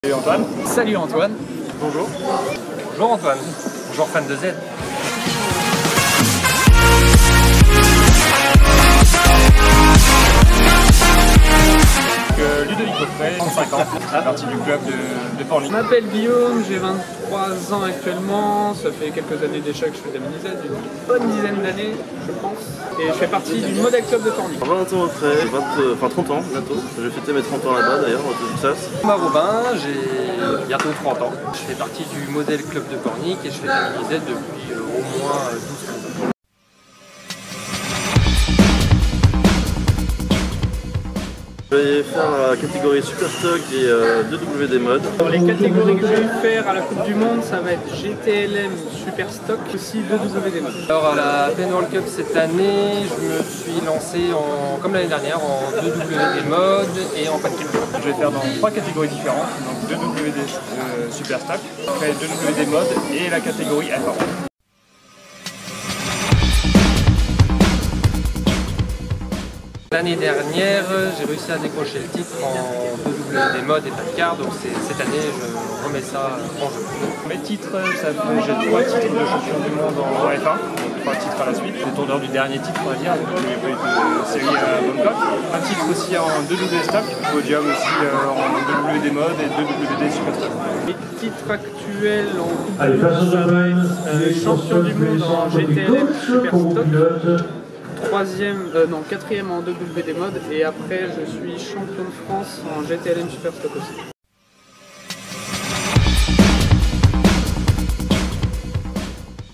Salut Antoine. Salut Antoine. Bonjour. Bonjour Antoine. Bonjour fan de Z. Ludovic Godfrey, 35 ans, partie du club de Pornic. Je m'appelle Guillaume, j'ai 23 ans actuellement, ça fait quelques années déjà que je fais de la mini-Z, une bonne dizaine d'années je pense, et je fais partie du modèle club de Pornic. Valentin Godfrey, 30 ans bientôt, je vais fêter mes 30 ans là-bas d'ailleurs, au Texas. Thomas Robin, j'ai bientôt 30 ans, je fais partie du modèle club de Pornic et je fais de la mini-Z depuis au moins 12 ans. Je vais faire la catégorie Super Stock et 2WD Mode. Dans les catégories que je vais faire à la Coupe du Monde, ça va être GTLM Super Stock, aussi 2WD Mode. Alors à la PN World Cup cette année, je me suis lancé comme l'année dernière en 2WD Mode et en Padcap. Je vais faire dans 3 catégories différentes, donc 2WD Super Stock, après 2WD Mode et la catégorie F1. L'année dernière, j'ai réussi à décrocher le titre en 2WD Mode et Padcap, donc cette année je remets ça en jeu. Mes titres, j'ai 3 titres de champion du monde en F1, donc 3 titres à la suite. Le tourneur du dernier titre, on va dire, donc il n'y a pas eu de série à Bangkok. Un titre aussi en 2WD Stock, podium aussi en 2WD Mode et 2WD Super Stock. Les titres actuels en Coupe du Monde, ça va être champion du monde en GTLM Super Stock. Quatrième en 2WD Mode et après je suis champion de France en GTLM Super Stock aussi.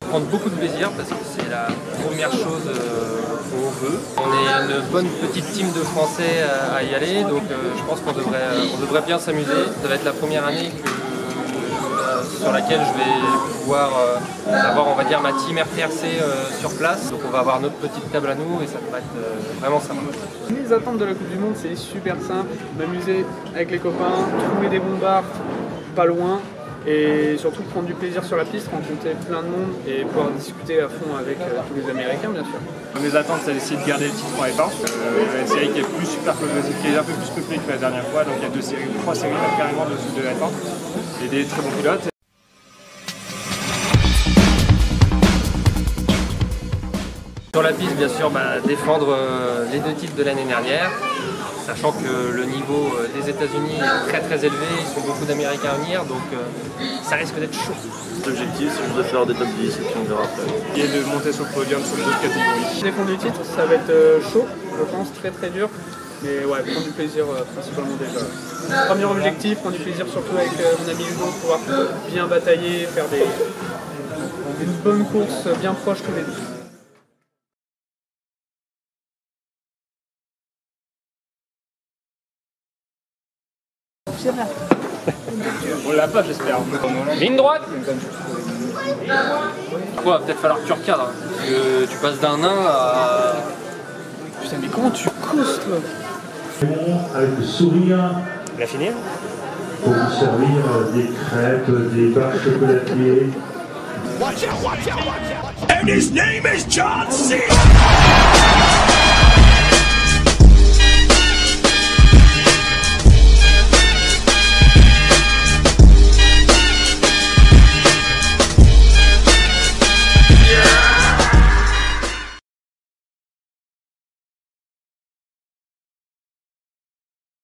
Prendre beaucoup de plaisir parce que c'est la première chose qu'on veut. On est une bonne petite team de Français à y aller, donc je pense qu'on devrait bien s'amuser. Ça va être la première année sur laquelle je vais pouvoir avoir, on va dire, ma team RTRC sur place. Donc on va avoir notre petite table à nous et ça va être vraiment sympa. Les attentes de la Coupe du Monde, c'est super simple, m'amuser avec les copains, trouver des bons bars pas loin et surtout prendre du plaisir sur la piste, rencontrer plein de monde et pouvoir discuter à fond avec tous les Américains bien sûr. Mes attentes, c'est d'essayer de garder le titre en F1. Une série qui est plus super qui est un peu plus peuplée que la dernière fois, donc il y a 3 séries carrément de F1 et des très bons pilotes. Sur la piste, bien sûr, défendre les 2 titres de l'année dernière, sachant que le niveau des États-Unis est très très élevé, ils sont beaucoup d'Américains à venir, donc ça risque d'être chaud. L'objectif, c'est juste de faire des top 10 et puis on verra après. Et de monter sur le podium sur les autres catégories. Défendre du titre, ça va être chaud, je pense, très très dur, mais ouais, prendre du plaisir principalement déjà. Premier objectif, prendre du plaisir surtout avec mon ami Hugo, pouvoir bien batailler, faire des bonnes courses bien proches tous les deux. On l'a pas, j'espère. Ligne droite. Quoi, peut-être falloir que tu recadres, parce que tu passes d'un nain à... Putain, mais comment tu cousses toi? Avec le sourire. Il a fini? Pour vous servir des crêpes, des barres chocolatiers. Watch out, watch out, watch out. And his name is John C.